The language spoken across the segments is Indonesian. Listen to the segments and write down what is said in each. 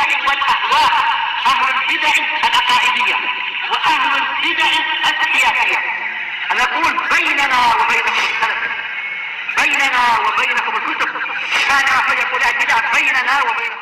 البدع والأهواء، أهل البدع العقائدية وأهل البدع السياسية. نقول بيننا وبينكم السلف، بيننا وبينكم الكتب، كان فيقول البدع بيننا وبينكم.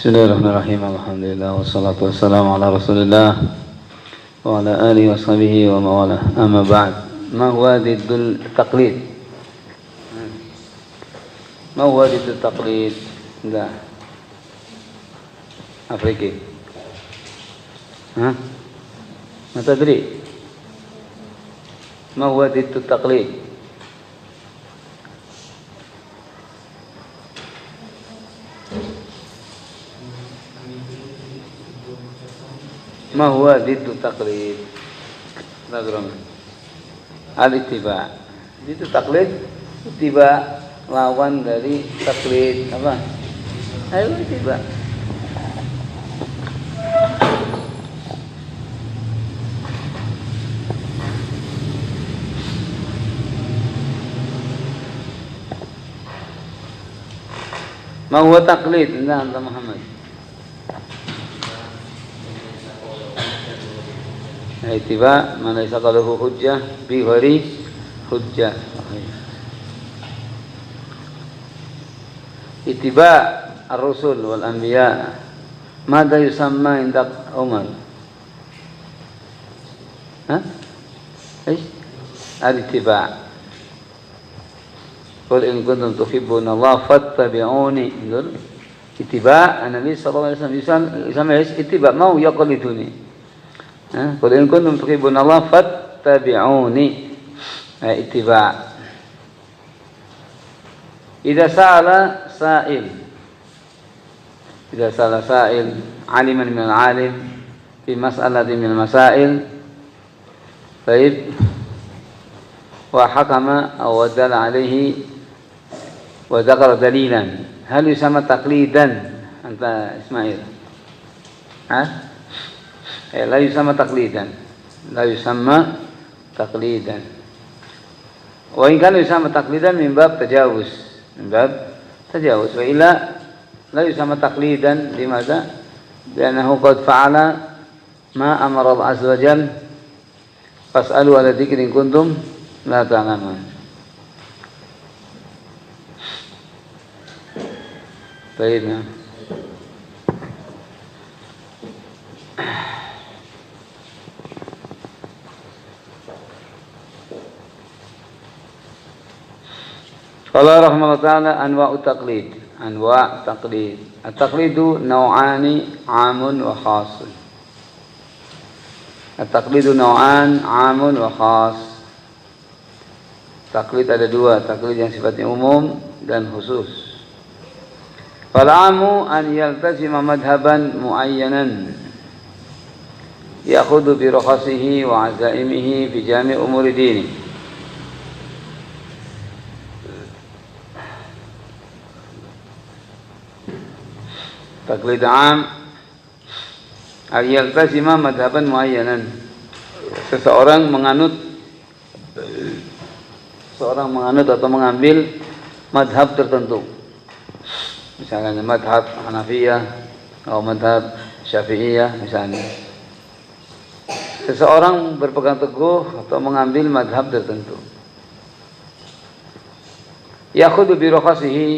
Bismillahirrahmanirrahim. Alhamdulillah wassalatu wassalamu ala Rasulillah wa ala alihi wa sahbihi wa mawalah. Amma ba'd. Ma huwa diddul taqlid? Ma huwa diddul taqlid? Enggak. Afriki. Ma tadri? Ma huwa diddul taqlid? Ma huwa diddu taqlid? Nadrum. Al-ittiba. Diddu taqlid, ittiba, lawan dari taqlid. Apa? Ayo ittiba. Ma huwa taqlid? Nah, Anta Muhammad. Ittiba man laysa qalahu hujjah bi ghairi hujjah. Ittiba ar-rusul wal anbiya. Mada yusamma indak Umar? Eesh? Al-ittiba. Qul in kuntum tuhibbuna Allah fattabi'uni. Ittiba an-nabi sallallahu alaihi wasallam yusamma ittiba mau yaqliduni. Qul in kuntum tuhibbuna Allah fattabi'uni. Ittiba. Idza sa'ala sa'il aliman min al-alim fi mas'alatin min al-masail baik wa hakama aw wadala alayhi wa dzakara dalilan hal yusamma taqlidan anta Ismail? La yusamma taqlidan. La yusamma taqlidan. Wa in kana yusamma taqlidan min bab tajawuz. Min bab tajawuz. Wa illa la yusamma taqlidan limadha? Li'annahu qad fa'ala ma amara Allah azza wa jalla. Fas'alu ala dzikri in kuntum la ta'lamun. Baik. Qala rahimahullah ta'ala anwa'ut taqlid. Anwa' taqlid. At-taqlidu naw'ani 'amun wa khas. At-taqlidu naw'an 'amun wa khas. Taqlid ada dua, taqlid yang sifatnya umum dan khusus. Fal 'amu an yaltazima madhhaban muayyanan ya'khudhu bi rukhasihi wa 'azaimihi fi jami' umuri dini. Taqlid 'am al-yaltazima madhaban muayyanan. Seseorang menganut atau mengambil madhab tertentu. Misalnya madhab Hanafiyah atau madhab Syafi'iyah misalnya. Seseorang berpegang teguh atau mengambil madhab tertentu. Yakhudhu bi rukhasihi,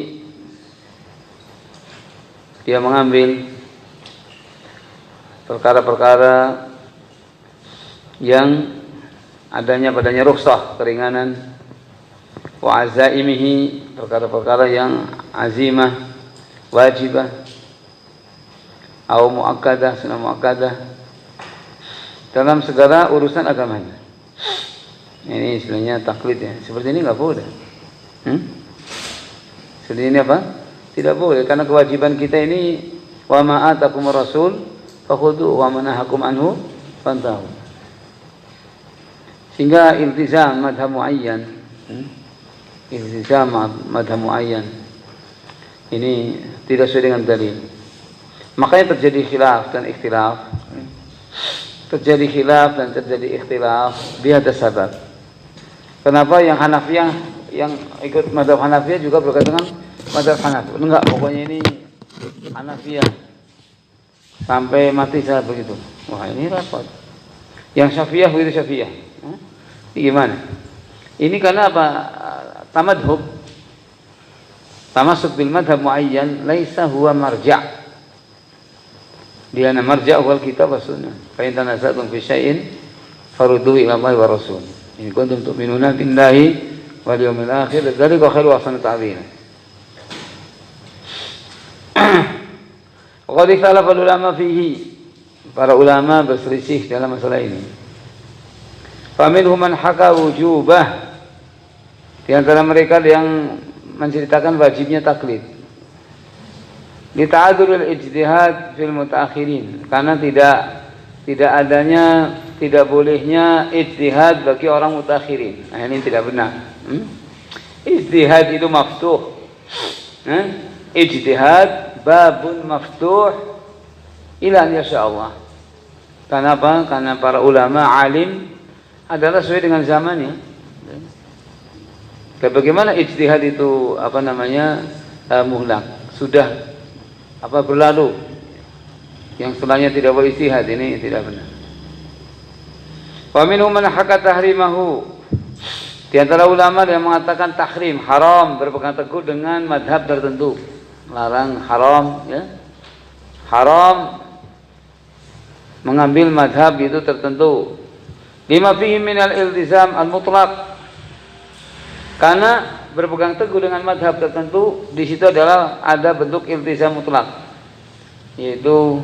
dia mengambil perkara-perkara yang adanya padanya rukhsah, keringanan, wa azaimihi, perkara-perkara yang azimah, wajibah, atau muakkadah, sunnah muakkadah dalam segala urusan agamanya. Ini istilahnya taklid ya. Seperti ini nggak boleh. Seperti ini apa? Tidak boleh karena kewajiban kita ini wa ma atakumur rasul fakhudhu wa ma nahakum anhu fantahu. Sehingga iltizam madhab muayyan, iltizam madhab muayyan ini tidak sesuai dengan dalil. Makanya terjadi khilaf dan ikhtilaf. Terjadi khilaf dan terjadi ikhtilaf bihadza sabab. Kenapa yang Hanafiyah yang ikut mazhab Hanafiyah juga berkaitan dengan mazhab Hanafi? Enggak, pokoknya ini Hanafiyah sampai mati saya begitu. Wah, ini repot. Yang Syafi'iyah begitu Syafi'iyah. Ini gimana? Ini karena apa? Tamadhub. Tamasuk bil madhab muayyan laisa huwa marja'. Dia marja' wal kitab was sunnah. Fa in tanaza'tum fi syai'in farudduhu ila Allah wa rasul. In kuntum tu'minuna billahi wal yawmil akhir, dzalika khairu wa ahsanu ta'wila. Qad ikhtalafa ulama fihi. Para ulama berselisih dalam masalah ini. Fa minhum man haka wujubah. Di antara mereka yang menceritakan wajibnya taklid. Li ta'adzuril ijtihad fil mutaakhirin, karena tidak bolehnya ijtihad bagi orang mutakhirin. Nah, ini tidak benar. Ijtihad itu maftuh. Ijtihad babun maftuh ila an yasha Allah. Kenapa? Karena para ulama alim adalah sesuai dengan zamannya. Bagaimana ijtihad itu muhlak, sudah berlalu, yang setelahnya tidak boleh ijtihad, ini tidak benar. Wa minhum man haka tahrimahu. Di antara ulama yang mengatakan tahrim, haram, berpegang teguh dengan madhab tertentu. Larang, haram, ya. Haram mengambil madhab itu tertentu. Lima fihi minal iltizam al-mutlaq. Karena berpegang teguh dengan madhab tertentu, di situ adalah ada bentuk iltizam mutlak, yaitu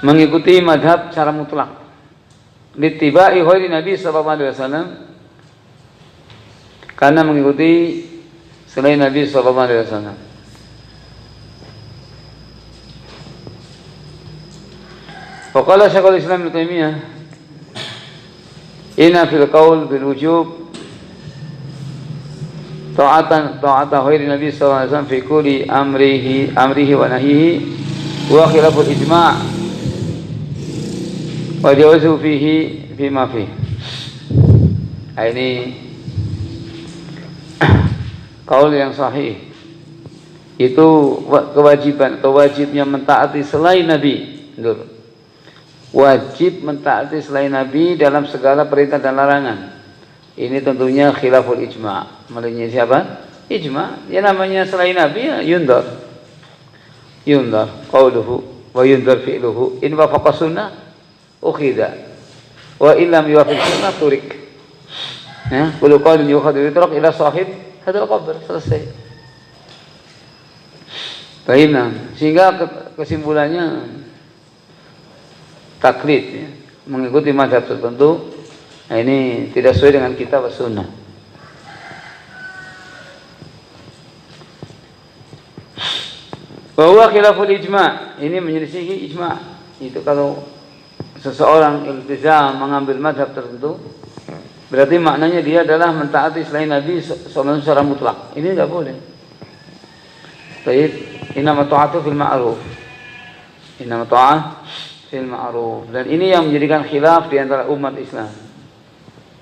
mengikuti madhab secara mutlak. Littiba'i ghairi Nabi sallallahu alaihi wasallam, karena mengikuti selain Nabi sallallahu alaihi wasallam. Faqala Syekhul Islam Ibnu Taimiyah, inna fil qaul bil wujub ta'ata ghairi Nabi sallallahu alaihi wasallam fi kulli amrihi wa nahyihi wa khilaful ijma' wa jawazu fihi fima fihi. Ini kaul yang sahih, itu kewajiban atau wajibnya mentaati selain Nabi. Wajib mentaati selain Nabi dalam segala perintah dan larangan. Ini tentunya khilaful ijma'. Maksudnya siapa? Ijma'. Ya namanya selain Nabi ya yundar qauluhu wa yundar fi'luhu. In wafaqa sunnah ukhidha wa illam yuwafiq sunnah turik. Ya, kullu qaulin yukhadhu yutrak ila sahib hadzal qabr. Selesai. Baiklah, sehingga kesimpulannya taklid, ya, mengikuti mazhab tertentu. Nah, ini tidak sesuai dengan kitab dan sunnah. Bahwa khilaful ijma', ini menyelisihi ijma'. Itu kalau seseorang iltizam mengambil mazhab tertentu, berarti maknanya dia adalah mentaati selain Nabi secara mutlak. Ini enggak boleh. Baik, innama ta'atu fil ma'ruf. Innama ta'ah fil ma'ruf. Dan ini yang menjadikan khilaf di antara umat Islam.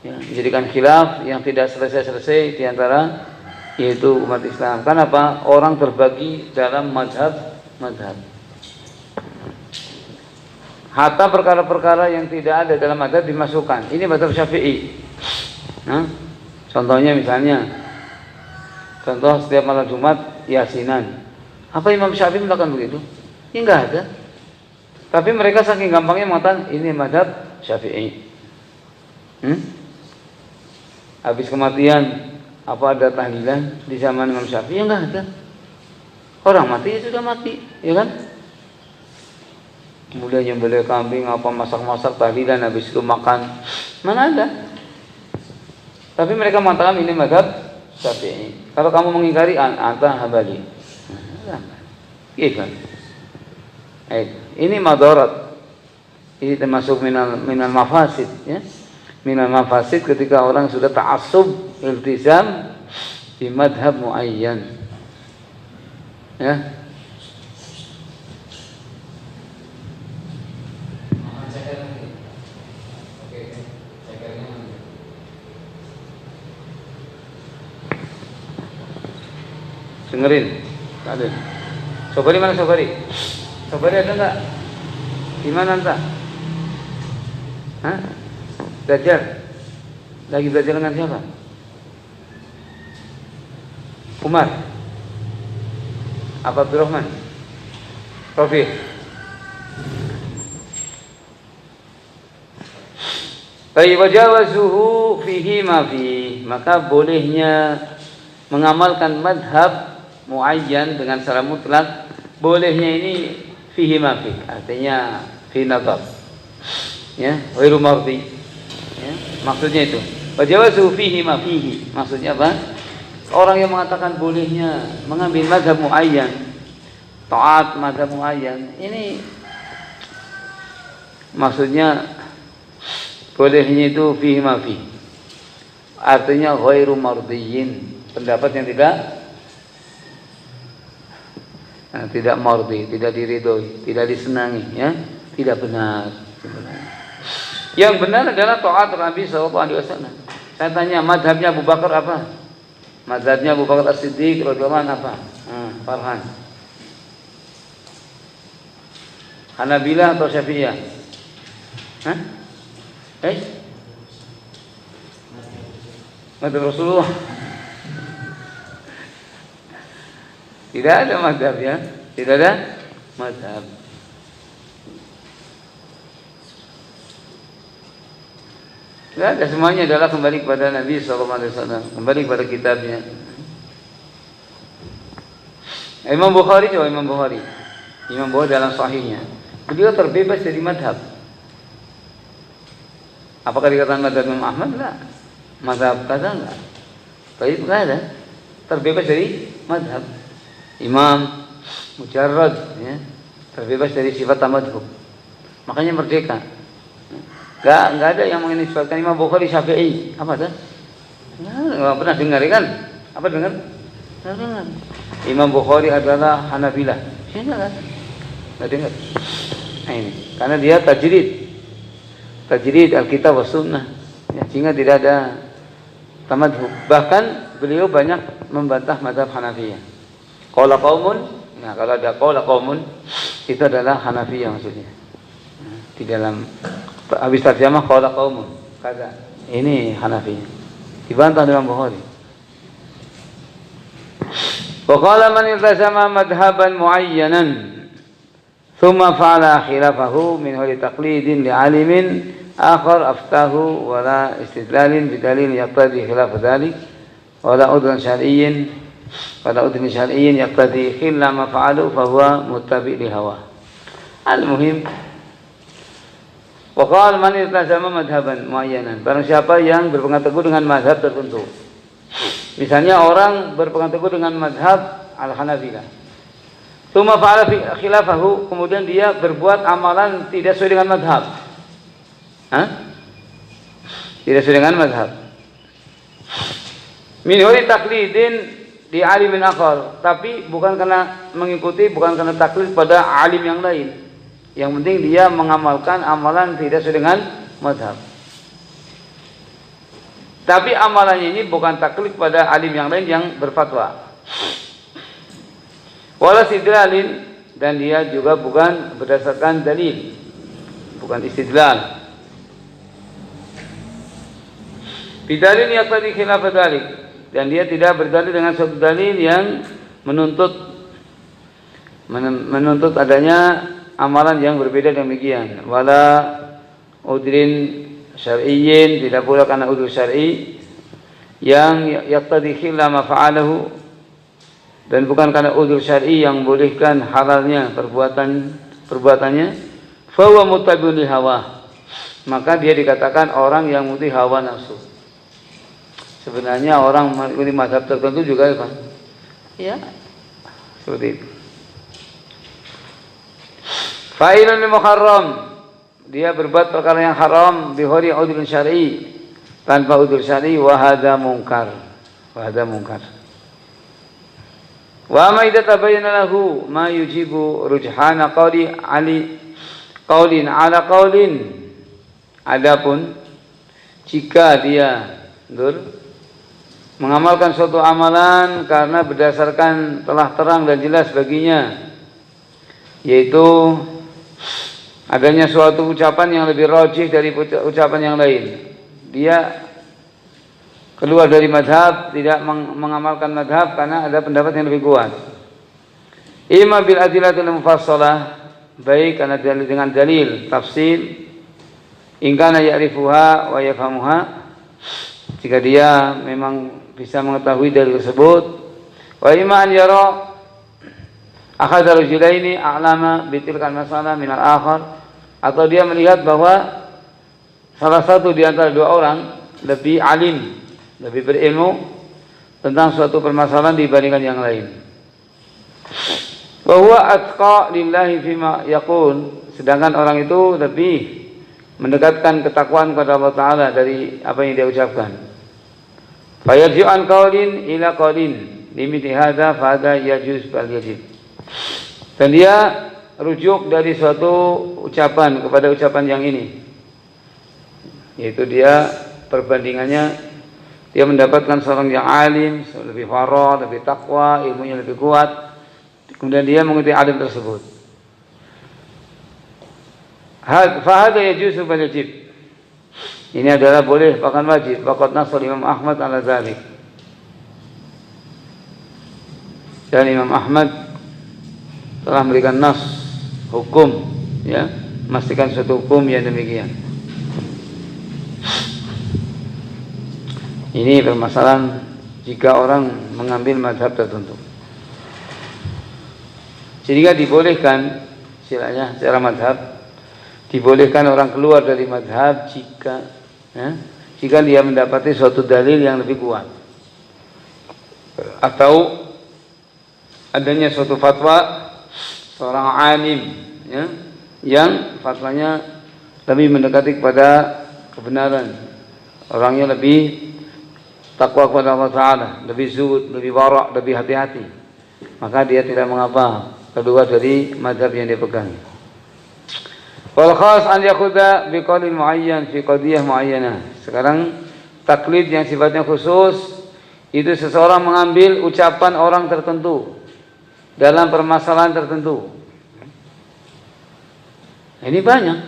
Ya, menjadikan khilaf yang tidak selesai-selesai di antara yaitu umat Islam. Kenapa? Orang terbagi dalam mazhab. Hatta perkara-perkara yang tidak ada dalam mazhab dimasukkan. Ini mazhab Syafi'i. Contohnya misalnya, contoh setiap malam Jumat yasinan. Apa Imam Syafi'i melakukan begitu? Ya enggak ada. Tapi mereka saking gampangnya mengatakan ini mazhab Syafi'i. Habis kematian apa ada tahlilan di zaman Imam Syafi'i? Ya enggak ada. Orang mati ya sudah mati, ya kan? Kemudian nyembelih kambing, apa masak-masak tahlilan, habis itu makan. Mana ada? Tapi mereka mengatakan ini mazhab Syafi'i. Kalau kamu mengingkari, anta Hambali. Gitu. Ini madarat. Ini termasuk minal mafasid, ya. Minal mafasid ketika orang sudah ta'assub, iltizam di madhab muayyan, ya. Dengerin, ada. Sobari mana Sobari? Sobari ada enggak? Di mana anta? Hah? Belajar? Lagi belajar dengan siapa? Umar? Apa Abdurrahman? Rofi? Baik, wajawazuhu fihi ma fi, maka bolehnya mengamalkan madhab muayyan dengan secara mutlak, bolehnya ini fihi ma fi, artinya fi nadhar, ya, ghairu mardi, ya, maksudnya itu. Wajawazuhu fihi ma fihi, maksudnya apa? Orang yang mengatakan bolehnya mengambil madhab muayyan, taat madhab muayyan, ini maksudnya bolehnya itu fihi ma fi, artinya ghairu mardiyin, pendapat yang tidak mardi, tidak diridhoi, tidak disenangi, ya, tidak benar. Yang benar adalah taat Nabi sallallahu alaihi wasallam. Saya tanya, madhabnya Abu Bakar apa? Madhabnya Abu Bakar As-Siddiq radhiyallahu anhu apa? Farhan. Hanabilah atau Syafi'iyah? Hah? Madhab Rasulullah. Tidak ada madhab, ya. Tidak ada madhab. Tidak ada, semuanya adalah kembali kepada Nabi SAW, kembali kepada kitabnya. Imam Bukhari, coba Imam Bukhari. Imam Bukhari dalam sahihnya, beliau terbebas dari madhab. Apakah dikatakan madhab Imam Ahmad? Tidak. Madhab kata enggak. Tapi tidak ada. Terbebas dari madhab. Imam mujarrad, ya, terbebas dari sifat tamadhub, makanya merdeka. Enggak ada yang menisbatkan Imam Bukhari Syafi'i. Apa tuh? Enggak pernah dengar, kan? Apa dengar? Dengar. Imam Bukhari adalah Hanabilah. Siapa kan? Enggak dengar. Nah ini, karena dia tajrid Alkitab was Sunnah, ya, sehingga tidak ada tamadhub. Bahkan beliau banyak membantah mazhab Hanafiyah. Qala qaumun, nah kalau ada qala qaumun itu adalah Hanafiyah maksudnya. Di dalam habis terjemah qala qaumun, kata ini Hanafiyah. Dibantah dengan Bukhari. Wa qala man iltazama madhhaban muayyanan thumma fa'ala khilafahu min hali taqlidin li 'alimin akhar aftahu wa la istidlalin bidalil yaqtadi khilaf dhalik wa la udran syar'iyyin pada udni syar'iyyin yaqtadi khilla ma fa'alu fa huwa muttabi' li hawa. Al-muhim wa qala man iltazama madhhaban muayyanan, barang siapa yang berpegang teguh dengan mazhab tertentu. Misalnya orang berpegang teguh dengan mazhab Al-Hanafilah. Tsumma fa'ala khilafahu, kemudian dia berbuat amalan tidak sesuai dengan mazhab. Tidak sesuai dengan mazhab. Min huri taqlidin di alimin akhar, tapi bukan karena mengikuti, bukan karena taklid pada alim yang lain. Yang penting dia mengamalkan amalan tidak sesuai dengan mazhab. Tapi amalannya ini bukan taklid pada alim yang lain yang berfatwa. Wala istidlalin, dan dia juga bukan berdasarkan dalil, bukan istidlal. Bidalil yaqtadi khilaf dzalik, dan dia tidak berdalil dengan suatu dalil yang menuntut adanya amalan yang berbeda demikian. Wala udrin syar'iyyin, tidak pula karena udzur syar'i yang yaqtadi khilaf ma fa'alahu, dan bukan karena udzur syar'i yang bolehkan halalnya perbuatannya. Fahuwa muttabi'un li hawa, maka dia dikatakan orang yang mengikuti hawa nafsu. Sebenarnya orang mengikuti mazhab tertentu juga apa? Ya, seperti itu. Fa'ilun lil muharram, dia berbuat perkara yang haram bihori udhur syar'i, tanpa udhur syar'i, wa hadza munkar. Wa hadza munkar. Wa ma idza tabayyana lahu ma yujibu rujhana qaulin ala qaulin. Adapun jika dia mengamalkan suatu amalan karena berdasarkan telah terang dan jelas baginya, yaitu adanya suatu ucapan yang lebih rajih dari ucapan yang lain, dia keluar dari madhab, tidak mengamalkan madhab karena ada pendapat yang lebih kuat. Imma bil adillatil mufassalah, baik karena dengan dalil tafsir, in kana ya'rifuha wa yafhamuha, jika dia memang bisa mengetahui dalil tersebut. Wa imma an yara akhadha rajulaini a'lama bitilkal masalah minal akhar, atau dia melihat bahwa salah satu di antara dua orang lebih alim, lebih berilmu tentang suatu permasalahan dibandingkan yang lain. Wa huwa atqa lillahi fima yaqul, sedangkan orang itu lebih mendekatkan ketakwaan kepada Allah Ta'ala dari apa yang dia ucapkan. Fayarji'u an qaulin ila qaulin limithli hadza fa hadza yajuz bal yajib. Dan dia rujuk dari suatu ucapan kepada ucapan yang ini, yaitu dia perbandingannya, dia mendapatkan seorang yang alim, lebih farah, lebih takwa, ilmunya lebih kuat, kemudian dia mengikuti alim tersebut. Fahada yajuzu bal yajib, ini adalah boleh bahkan wajib. Waqad nasal Imam Ahmad ala dzalik, dan Imam Ahmad telah memberikan nas hukum, ya, memastikan suatu hukum yang demikian. Ini permasalahan jika orang mengambil mazhab tertentu, sehingga dibolehkan istilahnya secara mazhab, dibolehkan orang keluar dari mazhab jika dia mendapati suatu dalil yang lebih kuat, atau adanya suatu fatwa seorang alim, ya, yang fatwanya lebih mendekati kepada kebenaran, orangnya lebih takwa kepada Allah Ta'ala, lebih zuhud, lebih wara', lebih hati-hati, maka dia tidak mengapa keluar dari mazhab yang dia pegang. Wal khas an yakhudha bi qaulin muayyan fi qadiyah muayyanah. Sekarang taklid yang sifatnya khusus itu seseorang mengambil ucapan orang tertentu dalam permasalahan tertentu. Ini banyak.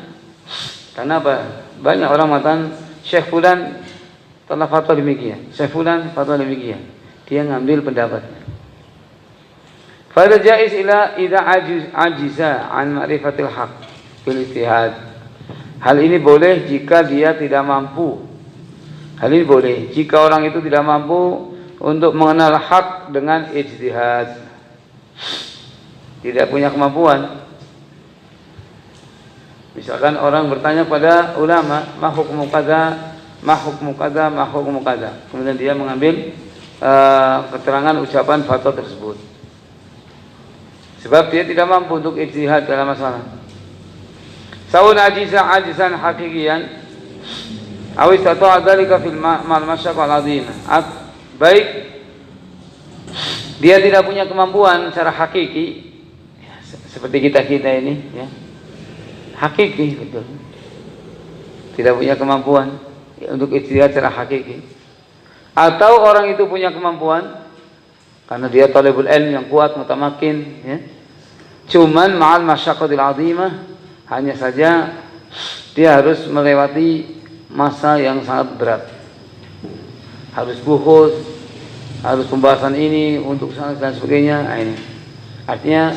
Karena apa? Banyak orang mengatakan Syekh fulan telah fatwa demikian, Syekh fulan fatwa demikian. Dia ngambil pendapatnya. Fa jaiz ila idza ajiza an ma'rifatil haqq bil ijtihad. Hal ini boleh jika dia tidak mampu. Hal ini boleh jika orang itu tidak mampu untuk mengenal hak dengan ijtihad, tidak punya kemampuan. Misalkan orang bertanya pada ulama, ma hukmu kadza, ma hukmu kadza, ma hukmu kadza. Kemudian dia mengambil keterangan ucapan fatwa tersebut. Sebab dia tidak mampu untuk ijtihad dalam masalah. Saun ajizan hakikian, aw istata'a dzalika fil masyaqqa al-'azimah. Baik dia tidak punya kemampuan secara hakiki, seperti kita ini, ya. Hakiki betul. Tidak punya kemampuan untuk ijtihad secara hakiki. Atau orang itu punya kemampuan karena dia talibul ilm yang kuat, mutamakin, ya. Cuman ma'al masyaqqatil 'azimah, hanya saja dia harus melewati masa yang sangat berat. Harus buhus, harus pembahasan ini untuk sana dan sebagainya. Nah, ini artinya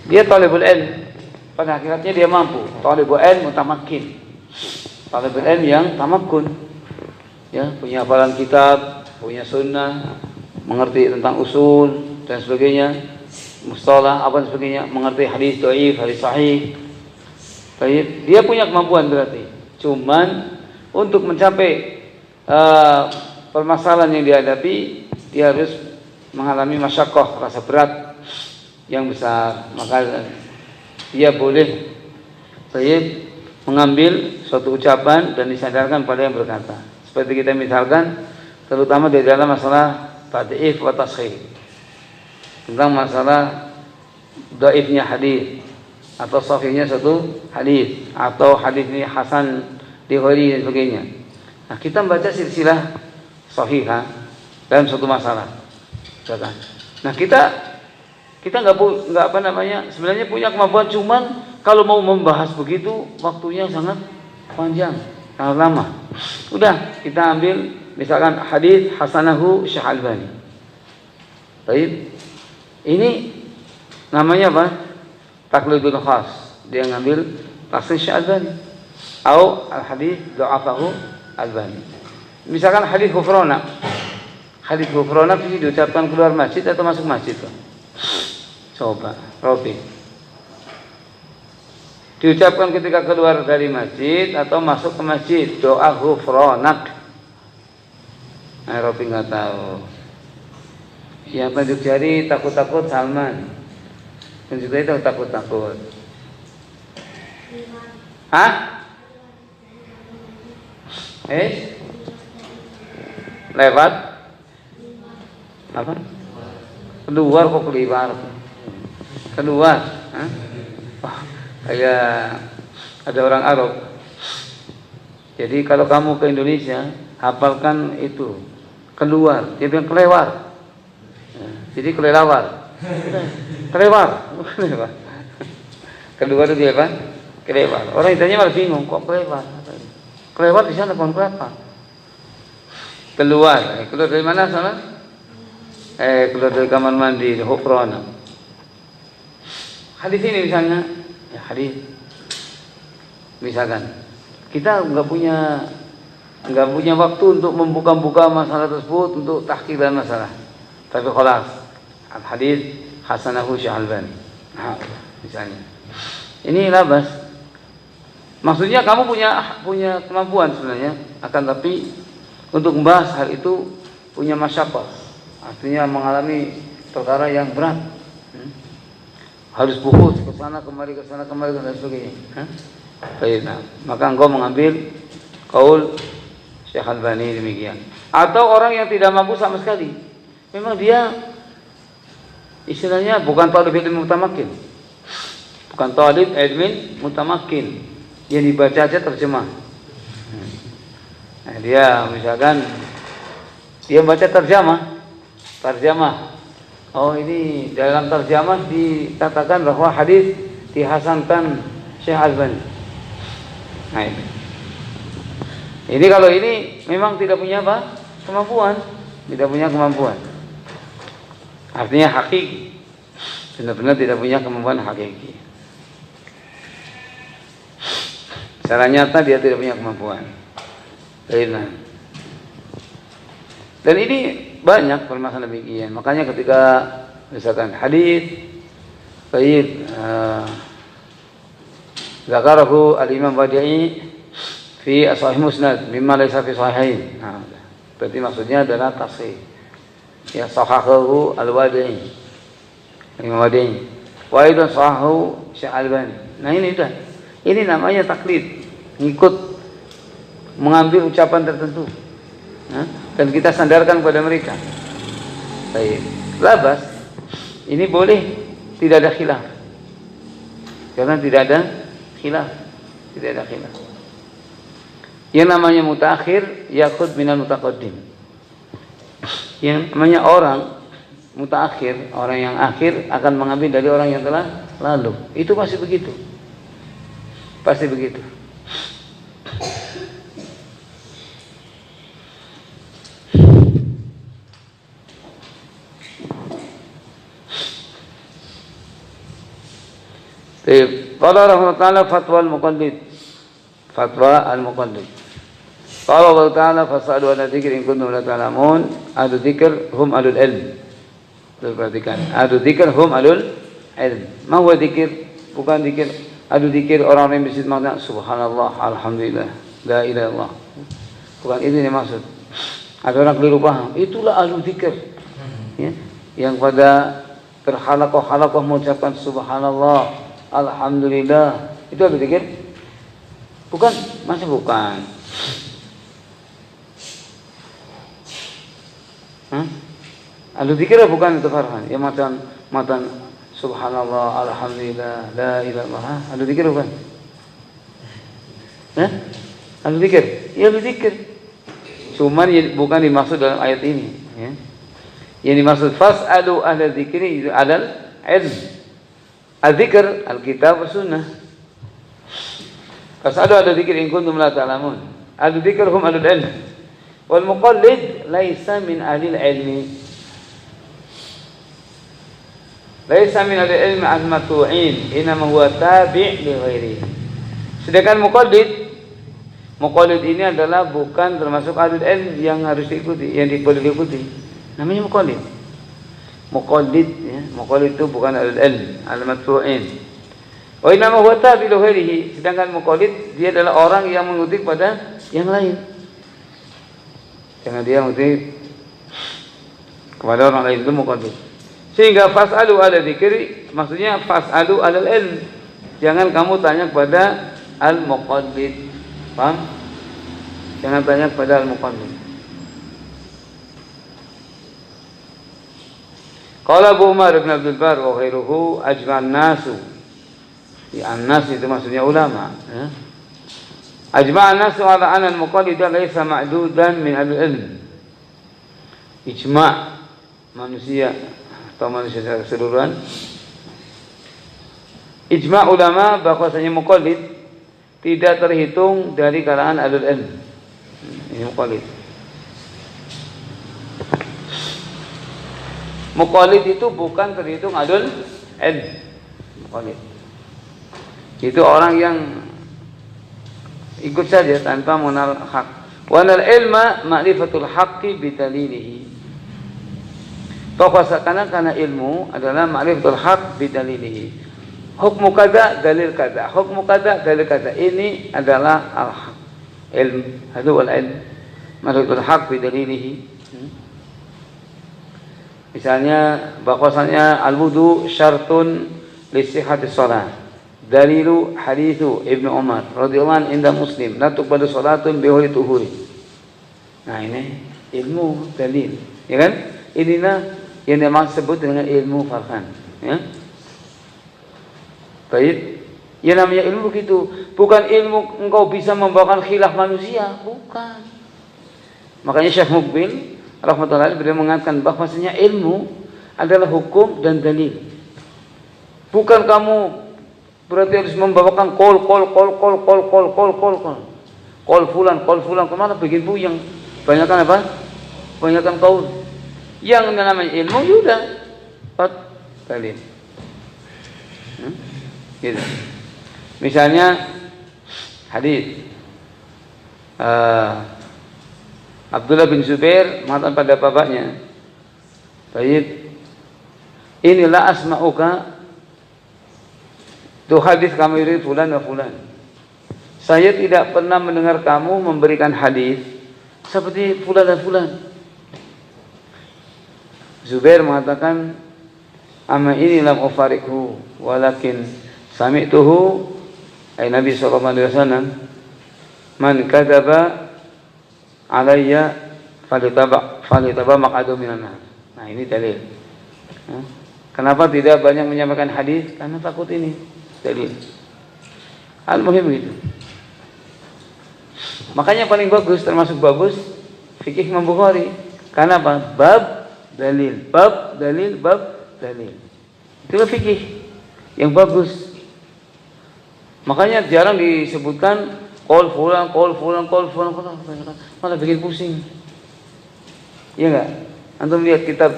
dia talibul ilm, pada hakikatnya dia mampu. Talibul ilm mutamakin, talibul ilm yang tamakun, ya, punya hafalan kitab, punya sunnah, mengerti tentang usul dan sebagainya, mustalah apa dan sebagainya, mengerti hadis dhaif, hadis sahih. Baik, dia punya kemampuan berarti. Cuman untuk mencapai permasalahan yang dihadapi, dia harus mengalami masyaqqah, rasa berat yang besar. Maka dia boleh mengambil suatu ucapan dan disandarkan pada yang berkata. Seperti kita misalkan, terutama di dalam masalah tad'if wa tashih, tentang masalah dhaifnya hadis atau sahihnya suatu hadis, atau hadis ini hasan riwayat dan sebagainya. Nah, kita membaca silsilah sahihah dalam suatu masalah. Nah, kita sebenarnya punya kemampuan, cuman kalau mau membahas begitu waktunya sangat panjang, sangat lama. Udah, kita ambil misalkan hadis hasanahu Syekh Albani. Baik. Ini namanya apa? Taklidul khas. Dia ngambil tafsir Syekh Albani atau al-hadis dha'afahu Albani. Misalkan hadis ghufrana. Hadis ghufrana itu diucapkan keluar masjid atau masuk masjid? Coba, Robi. Diucapkan ketika keluar dari masjid atau masuk ke masjid, doa ghufranak. Nah, Robi nggak tahu. Yang tunjuk jari takut-takut Salman. Tunjuk jari takut-takut. Hah? Lewat? Apa? Keluar kok keluar? Keluar? Hah? Wah, kayak ada orang Arab. Jadi kalau kamu ke Indonesia, hafalkan itu. Keluar, dia bilang kelewar. Jadi kelelawar. Kelewar. Keluar itu dia apa? Kelewar. Orang ditanya malah bingung, kok kelewar? Kelewar di sana pohon kelapa. Keluar. Keluar dari mana sana? Keluar dari kamar mandi, hufrana. Hadis ini misalnya, ya hadis. Misalkan kita nggak punya waktu untuk membuka-buka masalah tersebut untuk tahqiq dan masalah. Tapi khalas, al-hadis hasanahu Syekh Albani. Nah, misalnya. Ini labas. Maksudnya kamu punya kemampuan sebenarnya, akan tapi untuk membahas hal itu punya masyaqqah. Artinya mengalami perkara yang berat. Harus buhus ke sana kemari dan sebagainya. Baik, nah, maka engkau mengambil qaul Syekh Albani demikian. Atau orang yang tidak mampu sama sekali. Memang dia istilahnya bukan talib ilmu mutamakin. Bukan talib ilmu mutamakin. Dia dibaca aja terjemah. Nah, dia misalkan dia baca terjemah. Oh, ini dalam terjemah dikatakan bahwa hadis dihasankan Syekh Albani. Nah, ini kalau ini memang tidak punya apa? Kemampuan. Tidak punya kemampuan. Artinya hakiki. Benar-benar tidak punya kemampuan hakiki. Secara nyata dia tidak punya kemampuan. Dan ini banyak permasalahan demikian. Makanya ketika misalkan hadis zakarahu al-Imam Wadi'i fi Sahih Musnad mimma laysa fi sahihain. Nah, berarti maksudnya adalah tafsir. Ya, sahahahu al-Wadi'i. Imam Wadi'i. Wa aidan sahahu Syekh Albani. Nah, ini sudah. Ini namanya taklid. Ngikut mengambil ucapan tertentu. Nah, dan kita sandarkan kepada mereka. Baik. Labas. Ini boleh tidak ada khilaf. Karena tidak ada khilaf. Tidak ada khilaf. Yang namanya mutaakhir yaqud minal mutaqaddim. Yang namanya orang mutaakhir, orang yang akhir akan mengambil dari orang yang telah lalu. Itu pasti begitu. Pasti begitu. Qala rahimahullah ta'ala fatwa al-muqallid. Fatwa al-muqallid. Qala Allah ta'ala fas'alu ala dzikri in kuntum la ta'lamun. Ahlu dzikr hum ahlul ilm. Perhatikan. Ahlu dzikr hum ahlul ilm. Ma huwa dzikr? Bukan dzikir Adu zikir orang-orang yang masjid mengatakan subhanallah, alhamdulillah, la ilaha illallah. Bukan itu yang maksud. Ada orang keliru paham. Itulah ahlu zikir. Ya. Yang pada terhalakoh-halakoh mengucapkan subhanallah, alhamdulillah. Itu ahlu zikir? Bukan, masa bukan? Ahlu zikir bukan itu Farhan. Yang matan subhanallah, alhamdulillah, la ilaha illallah. Ahlu zikir bukan? Ahlu zikir? Ya ahlu zikir. Cuman bukan dimaksud dalam ayat ini. Ya. Yang dimaksud fas'alu ahla dzikri alal ilm. Al-dzikr, al-kitab wa sunnah. Fas'alu ahla dzikri in kuntum la ta'lamun. Ahlu dzikr hum ahlul ilm. Wal muqallid laisa min ahlil ilmi. Laisa min ahlil ilmi al-matu'in, inama huwa tabi' li ghairihi. Sedangkan muqallid ini adalah bukan termasuk ahlul ilm yang harus diikuti, yang boleh diikuti. Namanya muqallid. Muqallid ya, muqallid itu bukan ahlul ilm, al-matu'in. Wa inama huwa tabi' li ghairihi. Sedangkan muqallid dia adalah orang yang mengikuti pada yang lain. Jangan dia mengikuti kepada orang lain, itu muqallid. Sehingga fas'alu ala dzikri maksudnya fas'alu alal ilm. Jangan kamu tanya kepada al-muqallid. Paham? Jangan tanya kepada al-muqallid. Qala Abu Umar bin Abdul Bar wa ghairuhu ajma'an nasu. Ya, an-nas itu maksudnya ulama, ya. Ajma'an nasu ala anna al-muqallid laysa ma'dudan min al-ilm. Ijma' manusia atau manusia secara keseluruhan. Ijma' ulama bahwasanya muqallid tidak terhitung dari kalangan ahlul ilm. Ini muqallid. Muqallid itu bukan terhitung ahlul ilm. Muqallid itu orang yang ikut saja tanpa mengenal hak. Wa al ilma ma'rifatul haqqi bi dalilihi. Karena ilmu adalah ma'rifatul haq bidalilihi. Hukmu kada dalil kada, hukmu kada dalil kada. Ini adalah al-haq. Ilm, hadu wal ilm. Ma'rifatul haq bidalilihi. Misalnya bahwasanya al-wudu syartun li sihhatis shalah. Dalilu haditsu Ibnu Umar radhiyallahu anhu inda Muslim, la tuqbalu salatun bi ghairi tuhuri. Nah, ini ilmu dalil, ya kan? Inilah yang memang disebut dengan ilmu Farhan, ya. Baik, yang namanya ilmu begitu, bukan ilmu engkau bisa membawakan khilaf manusia, bukan. Makanya Syekh Muqbil rahmatullahi beliau mengatakan bahwasanya ilmu adalah hukum dan dalil. Bukan kamu berarti harus membawakan kol fulan kemana bikin puyeng. Banyakkan apa? Banyakkan kaul. Yang namanya ilmu sudah dalil. Gitu. Misalnya hadis Abdullah bin Zubair mengatakan pada bapaknya, "Baik, inilah asma'uka." Itu hadis kami dari fulan wa fulan. Saya tidak pernah mendengar kamu memberikan hadis seperti fulan dan fulan. Zubair mengatakan, "Amma ini lam ufariqhu, walakin sami'tuhu." Nabi sallallahu alaihi wasallam, "Man kadzaba alayya falitaba maq'adu minan nar." Nah, ini dalil. Kenapa tidak banyak menyampaikan hadis? Karena takut ini dalil. Al-muhim gitu. Makanya paling bagus, termasuk bagus fikih Imam Bukhari. Karena apa? Bab dalil, bab dalil, bab dalil. Itulah fikih yang bagus. Makanya jarang disebutkan qol fulan, malah bikin pusing. Iya enggak? Antum lihat kitab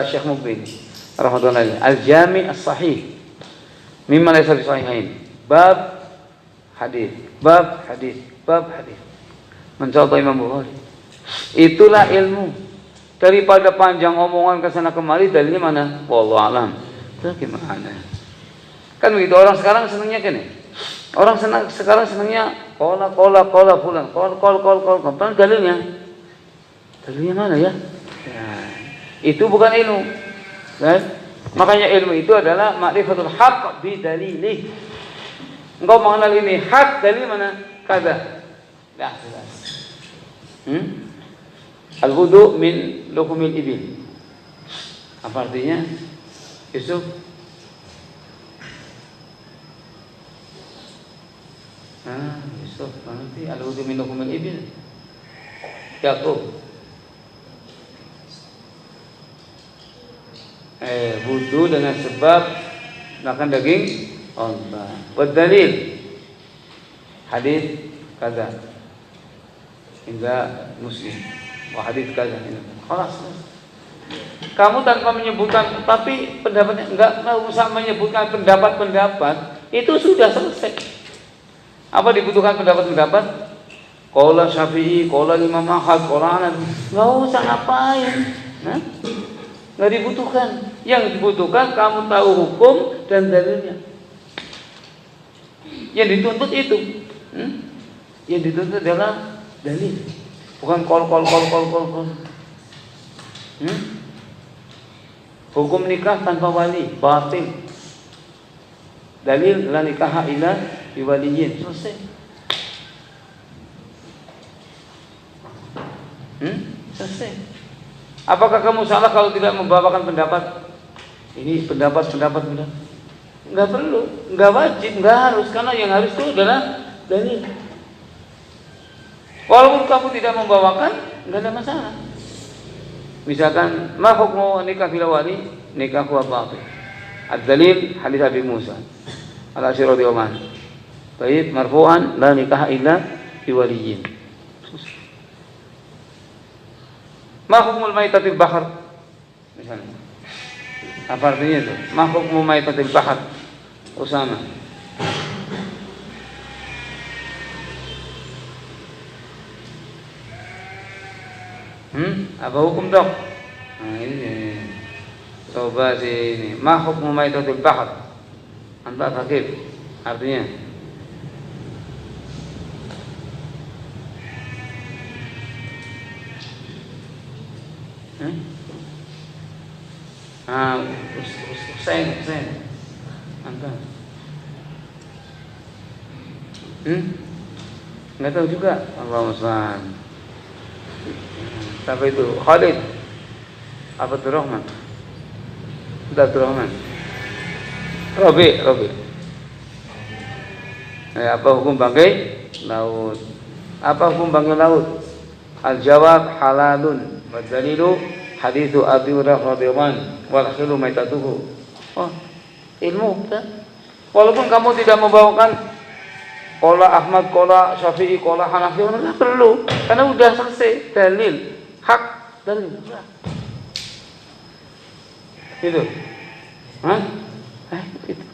Syekh Muqbil rahmatullahi Al-Jami' As-Sahih mimma laysa fi sahihain. Bab hadis, bab hadis, bab hadis. Mencontoh Imam Bukhari. Itulah ilmu. Daripada panjang omongan ke sana kemari, dalilnya mana? Wallahu alam. Itu gimana? Kan begitu orang sekarang senangnya kan ya? Orang sekarang senangnya kola fulan, kol. Apa dalilnya? Dalilnya mana ya? Nah, itu bukan ilmu. Kan? Makanya ilmu itu adalah ma'rifatul haqq bi dalilih. Engkau mengenal ini hak, dalil mana? Kada. Dah jelas. Al-wudu min luhumil ibil. Apa artinya? Yusuf? Yusuf, nanti al-wudu min luhumil ibil. Yakub. Wudu dengan sebab makan daging unta. Berdalil hadis kada hingga Muslim. Wah hadis kada ini. Khalas. Kamu tanpa menyebutkan, tapi pendapatnya enggak usah menyebutkan pendapat itu sudah selesai. Apa dibutuhkan pendapat? Qala Syafi'i, qala Imam Ahmad, qala Anas. Enggak usah ngapain. Enggak dibutuhkan. Yang dibutuhkan kamu tahu hukum dan dalilnya. Yang dituntut itu. Yang dituntut adalah dalil. Bukan kol. Hukum nikah tanpa wali batil. Dalil la nikaha illa biwaliyin. Selesai. Selesai. Apakah kamu salah kalau tidak membawakan pendapat? Ini pendapat. Enggak perlu, enggak wajib, enggak harus, karena yang harus itu adalah dalil. Walaupun kamu tidak membawakan, enggak ada masalah. Misalkan, ma hukmu nikah bila wali? Nikahku apa? Ad-dalil hadis Abi Musa al-Asy'ari radhiyallahu anhu. Baik, marfu'an la nikah illa biwaliyin. Ma hukmul maitatil bahr? Misalnya. Apa artinya itu? Ma hukmu maitatil bahr? Usama. Apa hukum dok? Nah ini. Coba sini. Ma hukmu maitatil bahr? Anta fakir. Artinya Husain. Anta. Enggak tahu juga. Allahu musta'an. Siapa itu? Khalid. Apa Abdurrahman? Abdurrahman. Robi. Apa hukum bangkai laut? Apa hukum bangkai laut? Al-jawab halalun. Wa dalilu haditsu Abi Hurairah radhiyallahu anhu wal khilu maitatuhu. Oh, ilmu kan? Walaupun kamu tidak membawakan qala Ahmad, qala Syafi'i, qala Hanafi, enggak perlu, karena udah selesai dalil, hak dalil. Itu. Itu.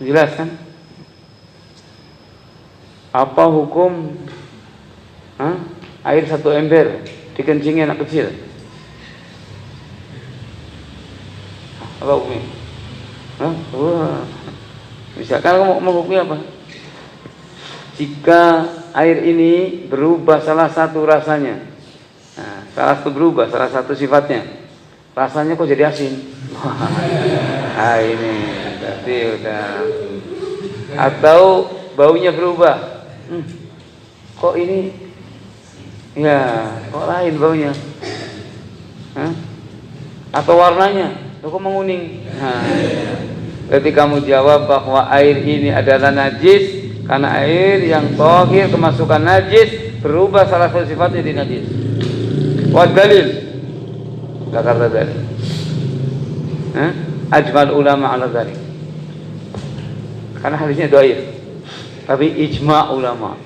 Jelas kan? Apa hukum air satu ember dikencingi anak kecil? Apa hukumnya? Misalkan kamu mau hukumnya apa? Jika air ini berubah salah satu rasanya, salah satu sifatnya, rasanya kok jadi asin? Ini berarti udah. Atau baunya berubah, kok ini? Ya, kok lain baunya? Atau warnanya, kok menguning? Berarti kamu jawab bahwa air ini adalah najis karena air yang thahir kemasukan najis berubah salah satu sifatnya di najis. Wa dalil. Kata dalil. Ajmal ulama ala dzalik. Karena hadisnya dhaif. Tapi ijma' ulama.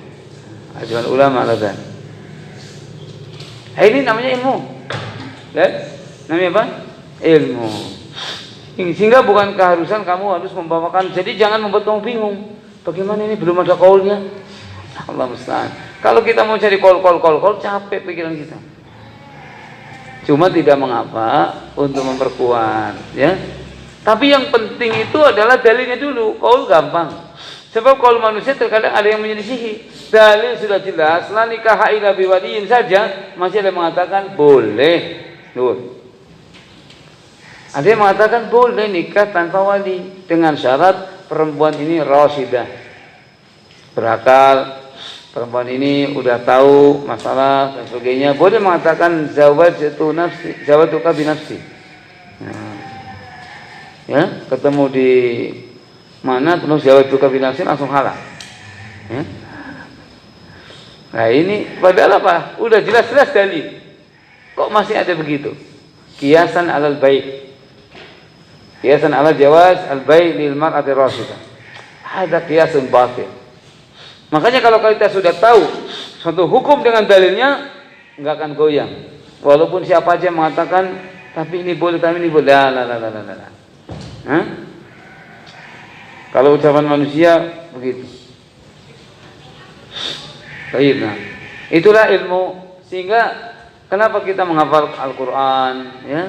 Ajmal ulama ala dzalik. Ini namanya ilmu. Lihat, namanya apa? Ilmu. Sehingga bukan keharusan kamu harus membawakan. Jadi jangan membuat kamu bingung. Bagaimana ini belum ada qaulnya? Allah musta'an. Kalau kita mau cari qaul capek pikiran kita. Cuma tidak mengapa untuk memperkuat, ya. Tapi yang penting itu adalah dalilnya dulu. Qaul gampang. Sebab qaul manusia terkadang ada yang menyelisihi. Dalil sudah jelas, la nikaha illa biwaliyin saja, masih ada yang mengatakan boleh. Tuh. Ada yang mengatakan boleh nikah tanpa wali dengan syarat perempuan ini rasyidah, berakal, perempuan ini udah tahu masalah dan sebagainya. Boleh mengatakan zawatuka binafsi. Nah, ya, ketemu di mana terus zawatuka binafsi langsung halal. Ya. Nah ini padahal apa? Udah jelas-jelas dalil. Kok masih ada begitu? Qiyasan alal baik. Qiyasan ala jawaz al-bai' lil mar'ati rasyidah. Ada qiyasun batil. Makanya kalau kita sudah tahu suatu hukum dengan dalilnya, enggak akan goyang. Walaupun siapa aja mengatakan tapi ini boleh, tapi ini boleh. La. Hah? Kalau ucapan manusia begitu. Baik, nah. Itulah ilmu. Sehingga kenapa kita menghafal Al-Qur'an, ya?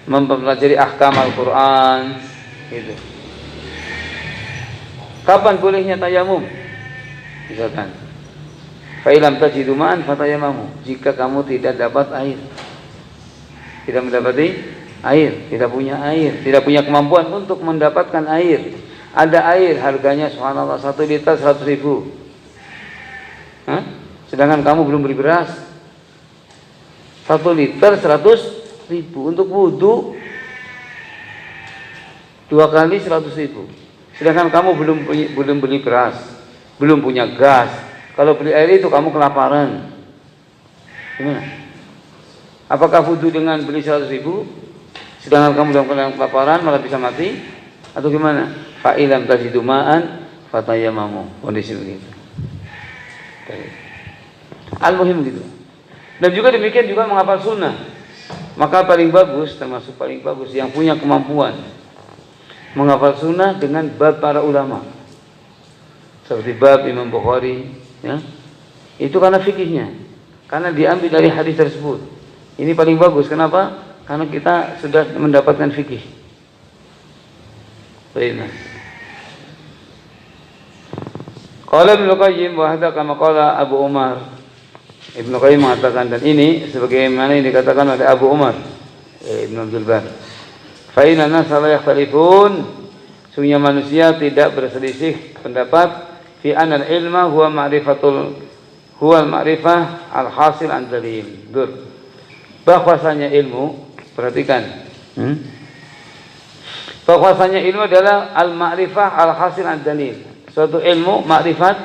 Mempelajari ahkam Al-Quran gitu. Kapan bolehnya tayamum? Misalkan fa'ilam tajidu ma'an fatayamamu. Jika kamu tidak dapat air, tidak mendapati air, tidak punya air, tidak punya kemampuan untuk mendapatkan air. Ada air harganya subhanallah 1 liter 100 ribu. Hah? Sedangkan kamu belum beli beras. 1 liter 100 ribu untuk wudhu 2 kali 100 ribu. Sedangkan kamu belum beli beras, belum punya gas. Kalau beli air itu kamu kelaparan. Gimana? Apakah wudhu dengan beli 100 ribu, sedangkan kamu dalam kelaparan malah bisa mati? Atau gimana? Fa'ilam tajidu ma'an fatayamamu. Kondisi begitu. Al-muhim gitu. Dan juga demikian juga menghafal sunnah. Maka paling bagus, termasuk paling bagus yang punya kemampuan menghafal sunnah dengan bab para ulama. Seperti bab Imam Bukhari, ya. Itu karena fikihnya. Karena diambil dari hadis tersebut. Ini paling bagus. Kenapa? Karena kita sudah mendapatkan fikih. Baik. Qala Ibnu Qayyim wa hadza kama qala Abu Umar. Ibnu Qayyim mengatakan, dan ini sebagaimana yang dikatakan oleh Abu Umar Ibnu Abdul Bar. Fa inna nasa la yakhtalifun, sungguhnya manusia tidak berselisih pendapat fi anal ilma huwa al-ma'rifah al-hasil an dalil. Bahwasanya ilmu, perhatikan. Bahwasanya ilmu adalah al-ma'rifah al-hasil an dalil. Suatu ilmu makrifat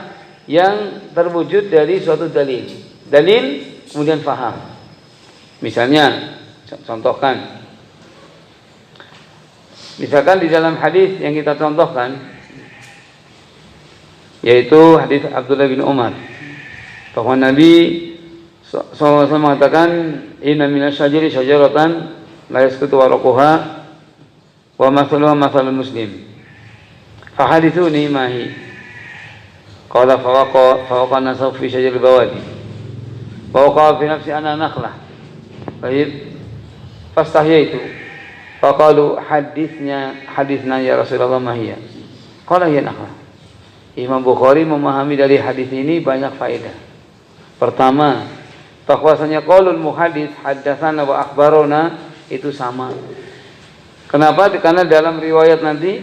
yang terwujud dari suatu dalil. Dalil kemudian faham. Misalnya, contohkan. Misalkan di dalam hadis yang kita contohkan, yaitu hadis Abdullah bin Umar, bahwa Nabi SAW mengatakan, inna minas syajari syajaratan la yasqutu waraquha wa mathaluha mathalul muslim. Fahadithuni mahi. Qala fawaqa nasaw fi syajaril bawadi. Fawaqa fi nafsi ana nakhlah. Baik. Fastahyaitu. Faqalu hadithna ya Rasulullah mahiyya. Qala ya nakhlah. Imam Bukhari memahami dari hadis ini banyak faedah. Pertama, bahwasanya qaulul muhaddits haddatsana wa akhbarona itu sama. Kenapa? Karena dalam riwayat nanti,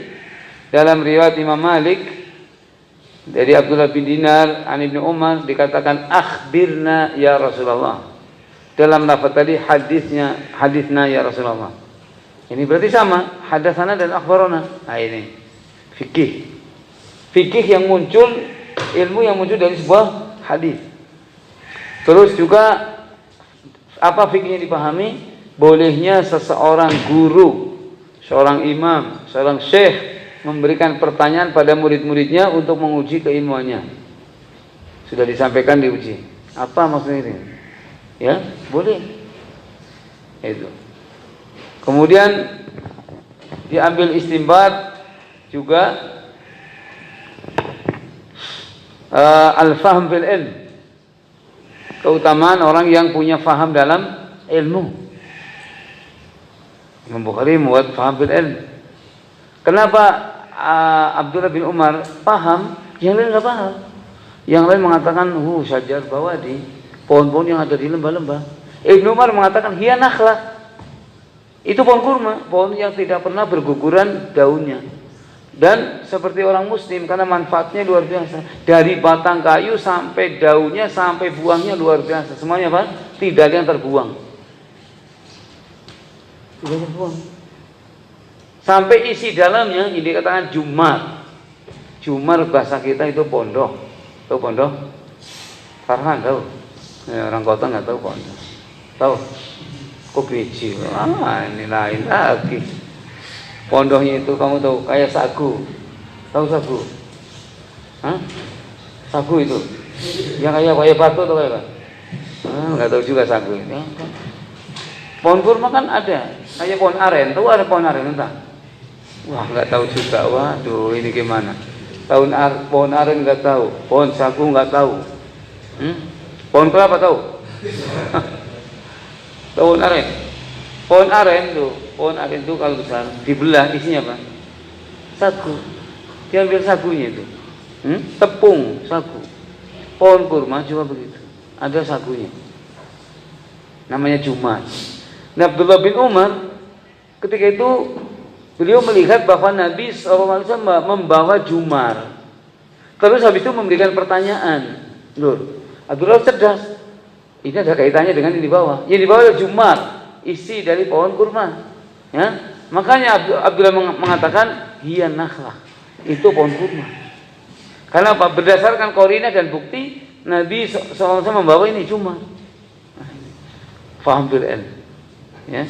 dalam riwayat Imam Malik dari Abdullah bin Dinar an Ibnu Umar dikatakan akhbirna ya Rasulullah. Dalam lafaz tadi hadisna ya Rasulullah. Ini berarti sama, hadatsana dan akhbarona. Nah ini fikih. Fikih yang muncul, ilmu yang muncul dari sebuah hadis. Terus juga apa fikihnya dipahami? Bolehnya seseorang guru, seorang imam, seorang syekh memberikan pertanyaan pada murid-muridnya untuk menguji keilmuannya. Sudah disampaikan diuji. Apa maksudnya ini? Ya, boleh. Itu. Kemudian diambil istinbat juga al-fahm fil ilm. Keutamaan orang yang punya faham dalam ilmu. Imam Bukhari muat faham fil ilm. Kenapa Abdullah bin Umar paham, yang lain nggak paham? Yang lain mengatakan, syajar bawadi, pohon-pohon yang ada di lembah-lembah. Ibnu Umar mengatakan, hiya nakhlah. Itu pohon kurma, pohon yang tidak pernah berguguran daunnya. Dan seperti orang muslim, karena manfaatnya luar biasa. Dari batang kayu sampai daunnya, sampai buahnya luar biasa. Semuanya apa? Tidak ada yang terbuang. Tidak terbuang. Sampai isi dalamnya, ini dikatakan jumar. Jumar bahasa kita itu pondok. Tahu pondok? Farhan tahu? Ya, orang kota nggak tahu pondok. Tahu? Kok biji? Ini lain lagi. Pondoknya itu kamu tahu kayak sagu. Tahu sagu? Hah? Sagu itu. Yang kayak batu atau kayak apa? Nggak tahu juga sagu ini. Pohon kurma kan ada. Kayak pohon aren. Tahu ada pohon aren entah? Wah, nggak tahu juga. Waduh, ini gimana? Pohon aren nggak tahu. Pohon sagu nggak tahu. Pohon kelapa tahu? Pohon aren. Pohon aren tuh kalau besar dibelah isinya apa? Sagu. Diambil sagunya itu. Tepung sagu. Pohon kurma juga begitu. Ada sagunya. Namanya jumat. Nah, Abdullah bin Umar ketika itu beliau melihat bahwa Nabi SAW membawa jumar. Terus habis itu memberikan pertanyaan. Abdullah cerdas. Ini ada kaitannya dengan yang di bawah. Yang di bawah adalah jumar, isi dari pohon kurma. Ya, makanya Abdullah mengatakan hiya nakhlah. Itu pohon kurma. Karena apa? Berdasarkan korina dan bukti Nabi SAW membawa ini jumar. Faham bil ilm. Ya.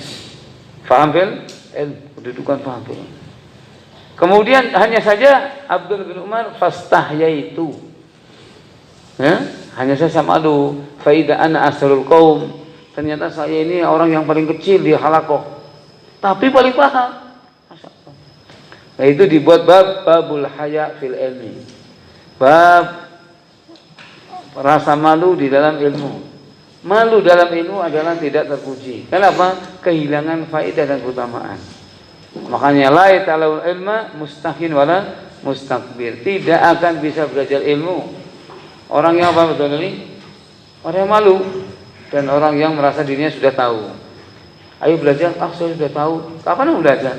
Faham bil ilm, kedudukan faham bil ilm. Kemudian hanya saja Abdullah bin Umar fastahyaitu. Ya, hanya saya malu. Faida ana asrul qaum. Ternyata saya ini orang yang paling kecil di halakoh, tapi paling paham. Nah, itu dibuat babul haya fil ilmi. Bab rasa malu di dalam ilmu. Malu dalam ilmu adalah tidak terpuji. Kenapa? Kehilangan faedah dan keutamaan. Makanya la ta'alul ilma mustahin wala mustakbir. Tidak akan bisa belajar ilmu orang yang apa betul ini? Orang yang malu dan orang yang merasa dirinya sudah tahu. Ayo belajar, saya sudah tahu. Kapan mau belajar?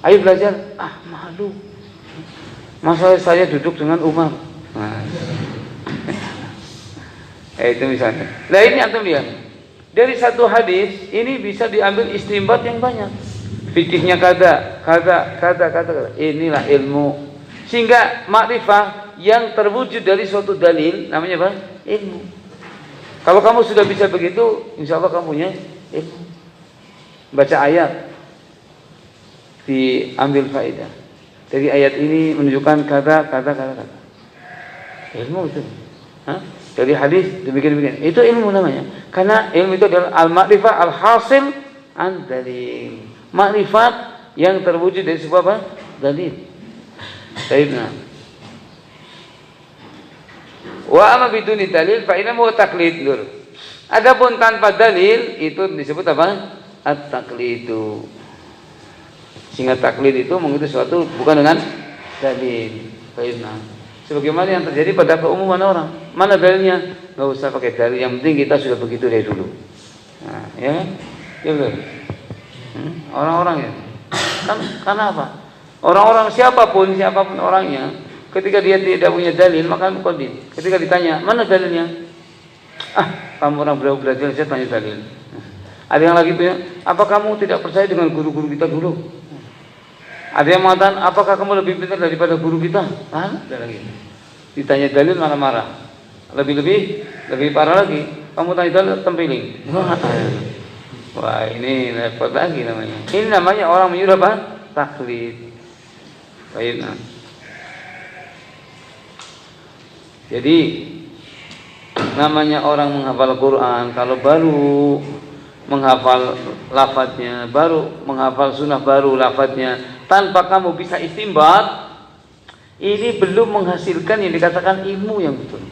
Ayo belajar, malu. Masa saya duduk dengan Umar. Nah. Itu misalnya. Nah, ini antum lihat. Dari satu hadis ini bisa diambil istinbat yang banyak. Fikihnya kata. Inilah ilmu. Sehingga makrifah yang terwujud dari suatu dalil namanya apa? Ilmu. Kalau kamu sudah bisa begitu, insya Allah kamu punya ilmu. Baca ayat, diambil faedah. Dari ayat ini menunjukkan kata. Ilmu itu. Dari hadis demikian. Itu ilmu namanya. Karena ilmu itu adalah al-ma'rifah al-hasil an dalil. Makrifat yang terwujud dari sebuah apa? Dalil. Baiklah. Wa amma biduni dalil fa innahu taqlid. Adapun tanpa dalil itu disebut apa? At-taqlidu. Sehingga taklid itu mengikuti sesuatu bukan dengan dalil. Baiklah. Sebagaimana yang terjadi pada keumuman orang. Mana dalilnya? Enggak usah pakai dalil, yang penting kita sudah begitu dari dulu. Nah, ya kan? Ya betul. Orang-orang ya. Karena apa? Orang-orang siapapun orangnya, ketika dia tidak punya dalil maka muqaddim. Ketika ditanya, "Mana dalilnya?" Kamu orang belajar saya tanya dalil. Ada yang lagi punya, "Apa kamu tidak percaya dengan guru-guru kita dulu?" Ada yang mengatakan, "Apakah kamu lebih pintar daripada guru kita?" Ada lagi. Ditanya dalil marah-marah. Lebih parah lagi. Kamu tanya dalil tempiling. Wah, ini repot lagi namanya. Ini namanya orang menyuruh apa? Taklid. Baik. Jadi namanya orang menghafal Quran kalau baru menghafal lafadznya, baru menghafal sunnah baru lafadznya, tanpa kamu bisa istinbat, ini belum menghasilkan yang dikatakan ilmu yang betul.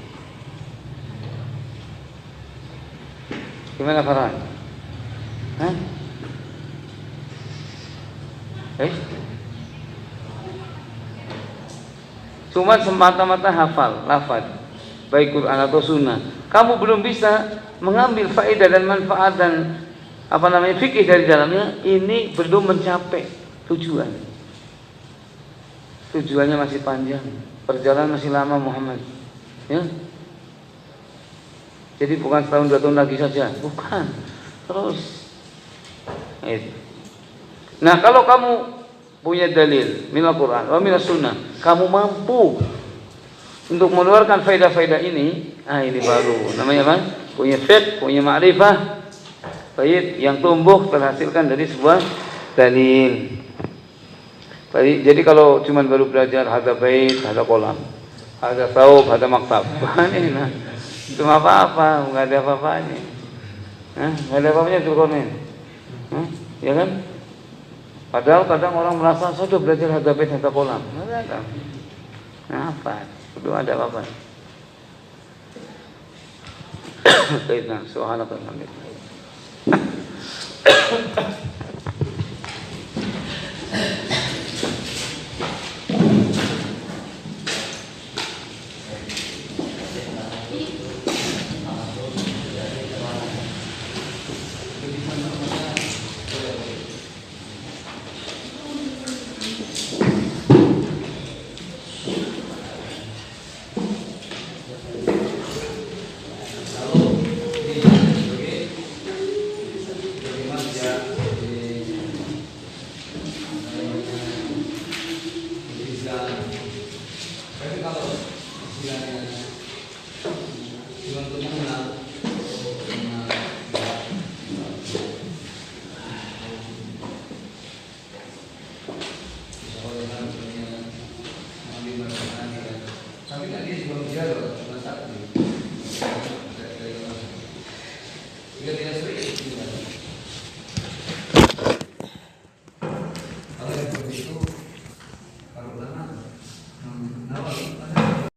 Gimana Farhan? cuma semata-mata hafal, lafaz, baik Quran atau Sunnah, kamu belum bisa mengambil faedah dan manfaat dan fikih dari dalamnya, ini belum mencapai tujuan. Tujuannya masih panjang, perjalanan masih lama Muhammad. Ya. Jadi bukan setahun 2 tahun lagi saja, bukan. Terus. Nah, kalau kamu punya dalil minal Quran wa minas Sunnah, kamu mampu untuk mengeluarkan faedah-faedah ini, ini baru namanya apa? Punya fiqh, punya ma'rifah, baik yang tumbuh terhasilkan dari sebuah dalil. Baik, jadi kalau cuma baru belajar hadza bait, hadza kolam, hadza saub, hadza maktab, ini nah, cuma apa-apa, nggak ada apa-apanya. Nggak ada apa-apanya itu komen. Ya kan? Padahal kadang orang merasa saya sudah belajar hadza bait, hadza kolam. Nggak ada. Apa? Belum ada apa-apa. Baiklah, subhanallah. Kalau yang begitu